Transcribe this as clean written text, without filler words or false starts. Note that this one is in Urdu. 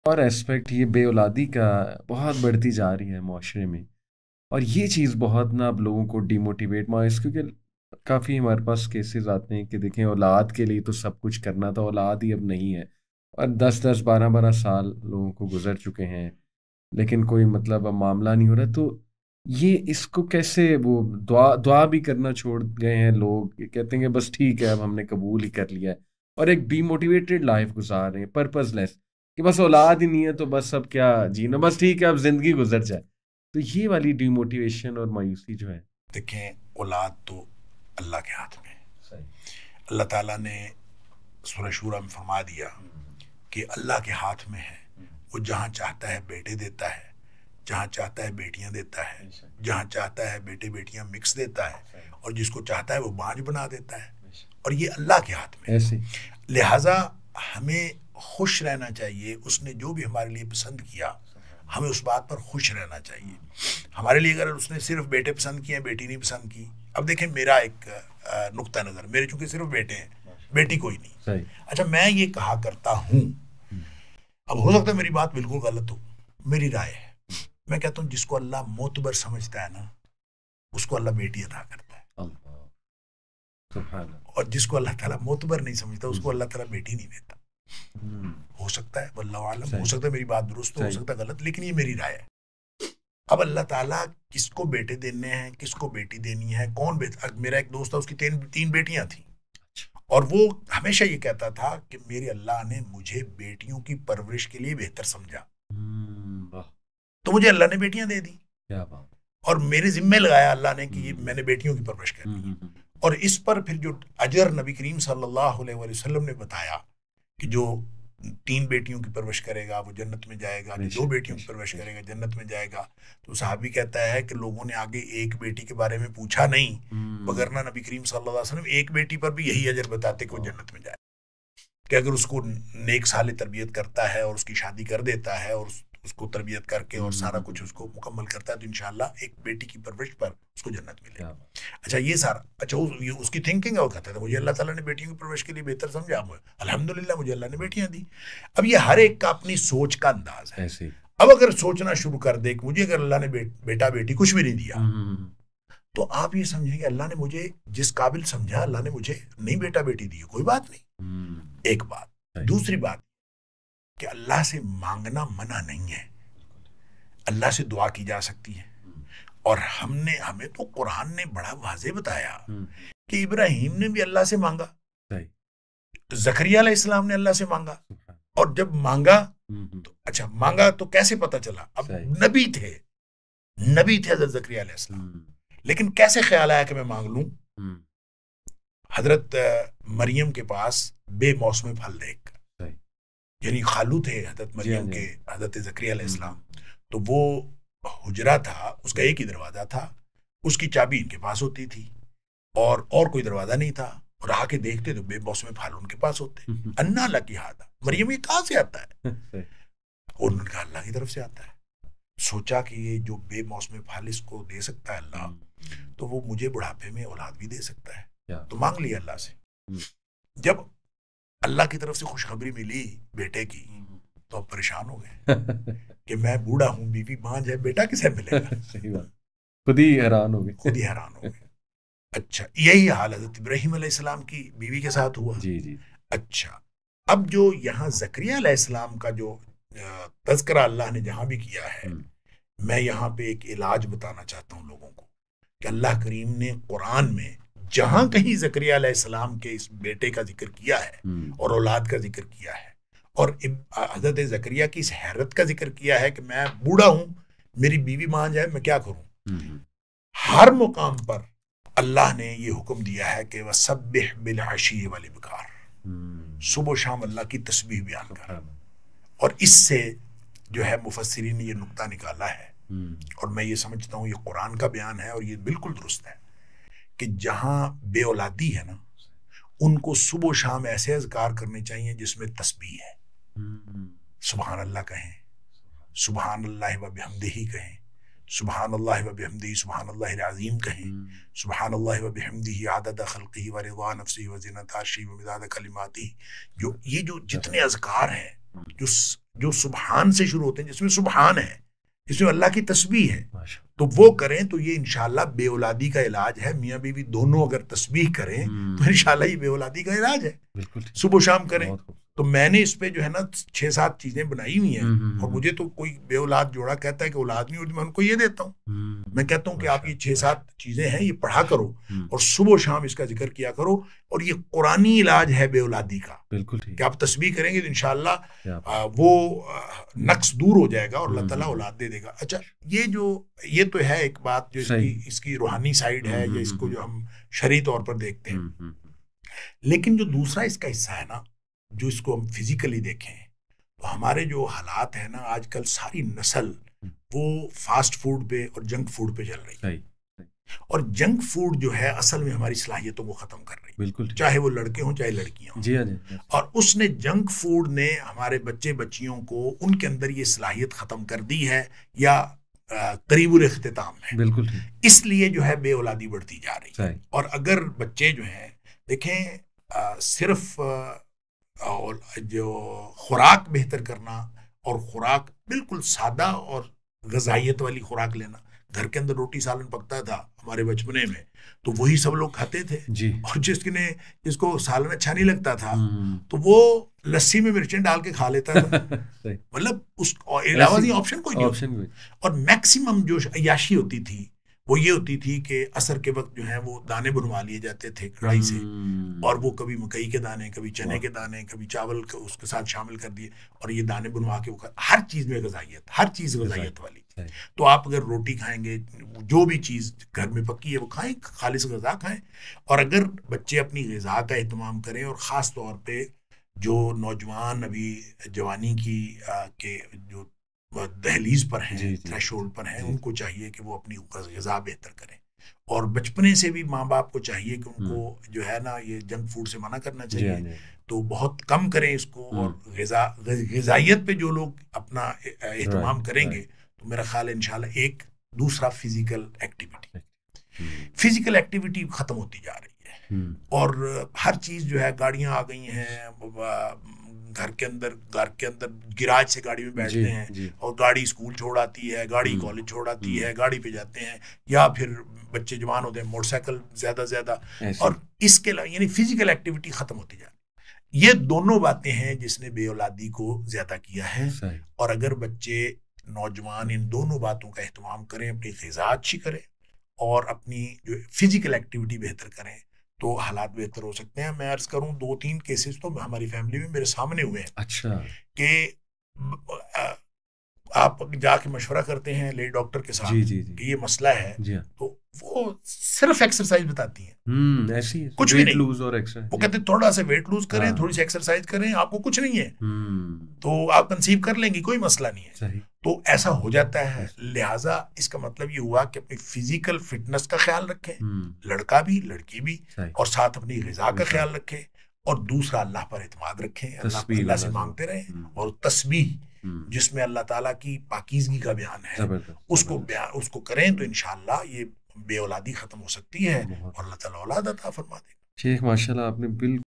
اور ایسپیکٹ یہ بے اولادی کا بہت بڑھتی جا رہی ہے معاشرے میں، اور یہ چیز بہت نا اب لوگوں کو ڈی موٹیویٹ مائز، کیونکہ کافی ہمارے پاس کیسز آتے ہیں کہ دیکھیں اولاد کے لیے تو سب کچھ کرنا تھا، اولاد ہی اب نہیں ہے، اور 10 10 12 12 سال لوگوں کو گزر چکے ہیں لیکن کوئی مطلب اب معاملہ نہیں ہو رہا، تو یہ اس کو کیسے وہ دعا بھی کرنا چھوڑ گئے ہیں لوگ، یہ کہتے ہیں کہ بس ٹھیک ہے اب ہم نے قبول ہی کر لیا ہے، اور ایک ڈی موٹیویٹڈ لائف گزار رہے ہیں پرپز لیس، کہ بس اولاد ہی نہیں ہے تو بس اب کیا جینا، بس ٹھیک ہے اب زندگی گزر جائے، تو یہ والی ڈی موٹیویشن اور مایوسی جو ہے۔ دیکھیں اولاد تو اللہ کے ہاتھ میں ہے۔ صحیح۔ اللہ تعالیٰ نے سورہ شورہ میں فرما دیا کہ اللہ کے ہاتھ میں ہے، وہ جہاں چاہتا ہے بیٹے دیتا ہے، جہاں چاہتا ہے بیٹیاں دیتا ہے، جہاں چاہتا ہے بیٹے بیٹیاں مکس دیتا ہے، اور جس کو چاہتا ہے وہ بانج بنا دیتا ہے، اور یہ اللہ کے ہاتھ میں ایسے ہے۔ لہٰذا ہمیں خوش رہنا چاہیے، اس نے جو بھی ہمارے لیے پسند کیا ہمیں اس بات پر خوش رہنا چاہیے۔ ہمارے لیے اگر اس نے صرف بیٹے پسند کیے ہیں، بیٹی نہیں پسند کی، اب دیکھیں میرا ایک نقطہ نظر، میرے چونکہ صرف بیٹے ہیں، بیٹی کوئی نہیں، صحیح۔ اچھا میں یہ کہا کرتا ہوں، اب ہو سکتا ہے میری بات بالکل غلط ہو، میری رائے ہے، میں کہتا ہوں جس کو اللہ معتبر سمجھتا ہے نا اس کو اللہ بیٹی عطا کرتا ہے، اللہ سبحان اللہ۔ اور جس کو اللہ تعالیٰ معتبر نہیں سمجھتا اس کو اللہ تعالیٰ بیٹی نہیں دیتا۔ ہو سکتا ہے واللہ عالم، ہو سکتا ہے میری بات درست ہو سکتا ہے غلط، لیکن یہ میری رائے ہے۔ اب اللہ تعالیٰ کس کو بیٹے دینے ہیں، کس کو بیٹی دینی ہے، کون میرا ایک دوست تھا اس کی تین بیٹیاں تھیں، اور وہ ہمیشہ یہ کہتا تھا کہ میرے اللہ نے مجھے بیٹیوں کی پرورش کے لیے بہتر سمجھا، تو مجھے اللہ نے بیٹیاں دے دی، کیا بات، اور میرے ذمے لگایا اللہ نے کہ میں نے بیٹیوں کی پرورش کرنی ہے، اور اس پر پھر جو اجر نبی کریم صلی اللہ علیہ وسلم نے بتایا کہ جو 3 بیٹیوں کی پرورش کرے گا وہ جنت میں جائے گا، جو 2 بیٹیوں کی پرورش کرے گا جنت میں جائے گا، تو صحابی کہتا ہے کہ لوگوں نے آگے ایک بیٹی کے بارے میں پوچھا نہیں، وگرنہ نبی کریم صلی اللہ علیہ وسلم ایک بیٹی پر بھی یہی اجر بتاتے کہ وہ جنت میں جائے، کہ اگر اس کو نیک صالح تربیت کرتا ہے اور اس کی شادی کر دیتا ہے اور اس کو تربیت کر کے اور سارا کچھ اس کو مکمل کرتا ہے تو انشاءاللہ ایک بیٹی کی پرورش پر اس کو جنت ملے گا۔ اچھا یہ سارا، اچھا اس کی تھنکنگ ہے، وہ کہتا تھا مجھے اللہ تعالیٰ نے بیٹیوں کی پرورش کے لیے بہتر سمجھا، الحمدللہ مجھے اللہ نے بیٹیاں دی۔ اب یہ ہر ایک کا اپنی سوچ کا انداز ہے، اب اگر سوچنا شروع کر دے کہ مجھے اگر اللہ نے بیٹا بیٹی کچھ بھی نہیں دیا تو آپ یہ سمجھیں کہ اللہ نے مجھے جس قابل سمجھا اللہ نے مجھے نہیں بیٹا بیٹی دی، کوئی بات نہیں، ایک بات۔ دوسری بات کہ اللہ سے مانگنا منع نہیں ہے، اللہ سے دعا کی جا سکتی ہے، اور ہمیں تو قرآن نے بڑا واضح بتایا کہ ابراہیم نے بھی اللہ سے مانگا، زکریا علیہ السلام نے اللہ سے مانگا، اور جب مانگا تو اچھا مانگا تو کیسے پتا چلا، اب نبی تھے حضرت زکریا علیہ السلام، لیکن کیسے خیال آیا کہ میں مانگ لوں؟ حضرت مریم کے پاس بے موسم پھل دیکھ کر، یعنی خالو تھے حضرت مریم کے حضرت زکریا علیہ السلام، تو وہ حجرہ تھا، اس کا ایک ہی دروازہ تھا، اس کی چابی ان کے پاس ہوتی تھی، اور کوئی دروازہ نہیں تھا، اور آ کے دیکھتے تو بے موسم پھل ان کے پاس ہوتے، انا لکی ہادا، مریم یہ کہاں سے آتا ہے؟ اور انہوں نے کہا اللہ کی طرف سے آتا ہے۔ سوچا کہ یہ جو بے موسم پھل اس کو دے سکتا ہے اللہ، تو وہ مجھے بڑھاپے میں اولاد بھی دے سکتا ہے، تو مانگ لیا اللہ سے۔ جب اللہ کی طرف سے خوشخبری ملی بیٹے کی تو اب پریشان ہو گئے کہ میں بوڑھا ہوں، بیوی بانجھ ہے، بیٹا کسے ملے گا؟ صحیح بات، خود ہی حیران ہو گئے۔ اچھا یہی حال حضرت ابراہیم علیہ السلام کی بیوی کے ساتھ ہوا۔ جی۔ اچھا اب جو یہاں زکریا علیہ السلام کا جو تذکرہ اللہ نے جہاں بھی کیا ہے، میں یہاں پہ ایک علاج بتانا چاہتا ہوں لوگوں کو کہ اللہ کریم نے قرآن میں جہاں کہیں زکریا علیہ السلام کے اس بیٹے کا ذکر کیا ہے اور اولاد کا ذکر کیا ہے، اور حضرت زکریا کی اس حیرت کا ذکر کیا ہے کہ میں بوڑھا ہوں، میری بیوی مان جائے، میں کیا کروں، ہر مقام پر اللہ نے یہ حکم دیا ہے کہ وَسَبِّحْ بِالْعَشِيِّ وَالْإِبْكَارِ، صبح و شام اللہ کی تسبیح بیان کر، اور اس سے جو ہے مفسرین نے یہ نقطہ نکالا ہے، اور میں یہ سمجھتا ہوں یہ قرآن کا بیان ہے اور یہ بالکل درست ہے کہ جہاں بے اولادی ہے نا ان کو صبح و شام ایسے اذکار کرنے چاہیے جس میں تسبیح ہے، سبحان اللہ کہیں، سبحان اللہ و بحمدہ کہیں، سبحان اللہ و بحمدہ سبحان اللہ العظیم کہیں، سبحان اللہ و بحمدہ عدد خلقہ و رضا نفسہ و زینت عرشہ و مداد کلماتہ، یہ جو جتنے اذکار ہیں جو سبحان سے شروع ہوتے ہیں، جس میں سبحان ہے، جس میں اللہ کی تسبیح ہے، تو وہ کریں تو یہ انشاءاللہ بے اولادی کا علاج ہے. میاں بیوی دونوں اگر تسبیح کریں تو انشاءاللہ یہ بے اولادی کا علاج ہے. صبح و شام کریں. تو میں نے اس پہ جو ہے نا 6-7 چیزیں بنائی ہوئی ہیں. اور مجھے تو کوئی بے اولاد جوڑا کہتا ہے کہ اولاد نہیں ہوتی، میں ان کو یہ دیتا ہوں. میں کہتا ہوں کہ آپ یہ 6-7 چیزیں ہیں، یہ پڑھا کرو اور صبح و شام اس کا ذکر کیا کرو. اور یہ قرآنی علاج ہے بے اولادی کا. بالکل کہ آپ تسبیح کریں گے تو انشاءاللہ وہ نقص دور ہو جائے گا اور اللہ تعالیٰ اولاد دے دے گا. اچھا، یہ تو ہے ایک بات جو اس کی روحانی سائیڈ ہے، یا اس کو جو ہم شرعی طور پر دیکھتے ہیں. لیکن جو دوسرا اس کا حصہ ہے نا، جو اس کو ہم فزیکلی دیکھیں تو ہمارے جو حالات ہیں نا، آج کل ساری نسل وہ فاسٹ فوڈ پہ اور جنک فوڈ پہ چل رہی ہے. اور جنک فوڈ جو ہے اصل میں ہماری صلاحیتوں کو ختم کر رہی ہے. بالکل، چاہے وہ لڑکے ہوں چاہے لڑکیاں ہوں. جی. اور اس نے جنک فوڈ نے ہمارے بچے بچیوں کو ان کے اندر یہ صلاحیت ختم کر دی ہے، یا قریب الاختتام ہے. بالکل. اس لیے جو ہے بے اولادی بڑھتی جا رہی ہے. اور اگر بچے جو ہیں دیکھیں، صرف جو خوراک بہتر کرنا اور خوراک بالکل سادہ اور غذائیت والی خوراک لینا. گھر کے اندر روٹی سالن پکتا تھا ہمارے بچپنے میں، تو وہی سب لوگ کھاتے تھے. جی. اور جس کو سالن اچھا نہیں لگتا تھا تو وہ لسی میں مرچیں ڈال کے کھا لیتا تھا. مطلب اس علاوہ آپشن کوئی نہیں. اور میکسیمم جو عیاشی ہوتی تھی وہ یہ ہوتی تھی کہ عصر کے وقت جو ہے وہ دانے بنوا لیے جاتے تھے کڑھائی سے، اور وہ کبھی مکئی کے دانے، کبھی چنے کے دانے، کبھی چاول کو اس کے ساتھ شامل کر دیے، اور یہ دانے بنوا کے ہر چیز میں غذائیت، ہر چیز غذائیت والی. تو آپ اگر روٹی کھائیں گے، جو بھی چیز گھر میں پکی ہے وہ کھائیں، خالص غذا کھائیں. اور اگر بچے اپنی غذا کا اہتمام کریں، اور خاص طور پہ جو نوجوان ابھی جوانی کی کے جو دہلیز پر ہیں، تھریش ہولڈ پر ہیں، ان کو چاہیے کہ وہ اپنی غذا بہتر کریں. اور بچپنے سے بھی ماں باپ کو چاہیے کہ ان کو جو ہے نا یہ جنک فوڈ سے منع کرنا چاہیے. تو بہت کم کریں اس کو. اور غذائیت پہ جو لوگ اپنا اہتمام کریں گے تو میرا خیال ہے انشاءاللہ. ایک دوسرا فزیکل ایکٹیویٹی ختم ہوتی جا رہی ہے. اور ہر چیز جو ہے، گاڑیاں آ گئی ہیں گھر کے اندر گراج سے گاڑی میں بیٹھتے ہیں، اور گاڑی اسکول چھوڑ آتی ہے، گاڑی کالج چھوڑ آتی ہے، گاڑی پہ جاتے ہیں، یا پھر بچے جوان ہوتے ہیں موٹر سائیکل زیادہ. اور اس کے علاوہ یعنی فزیکل ایکٹیویٹی ختم ہوتی جا رہی ہے. یہ دونوں باتیں ہیں جس نے بے اولادی کو زیادہ کیا ہے. اور اگر بچے نوجوان ان دونوں باتوں کا اہتمام کریں، اپنی غذا اچھی کریں اور اپنی جو فزیکل ایکٹیویٹی بہتر کریں، تو حالات بہتر ہو سکتے ہیں. میں عرض کروں 2-3 کیسز تو ہماری فیملی میں میرے سامنے ہوئے ہیں. اچھا. کہ آپ جا کے مشورہ کرتے ہیں لیڈی ڈاکٹر کے ساتھ کہ یہ مسئلہ ہے، تو وہ صرف ایکسرسائز بتاتی ہیں. ایسی کچھ بھی نہیں. وہ کہتے ہیں تھوڑا سا ویٹ لوز کریں، تھوڑی سی ایکسرسائز کریں، آپ کو کچھ نہیں ہے، تو آپ کنسیو کر لیں گی، کوئی مسئلہ نہیں ہے. تو ایسا ہو جاتا ہے. لہٰذا اس کا مطلب یہ ہوا کہ اپنی فزیکل فٹنس کا خیال رکھیں، لڑکا بھی لڑکی بھی، اور ساتھ اپنی غذا کا خیال رکھیں. اور دوسرا اللہ پر اعتماد رکھیں، اللہ سے مانگتے رہیں. اور تسبیح جس میں اللہ تعالیٰ کی پاکیزگی کا بیان ہے، اس کو کریں تو انشاءاللہ یہ بے اولادی ختم ہو سکتی ہے، اور اللہ تعالیٰ اولاد عطا فرما دے گا. شیخ ماشاءاللہ آپ نے بالکل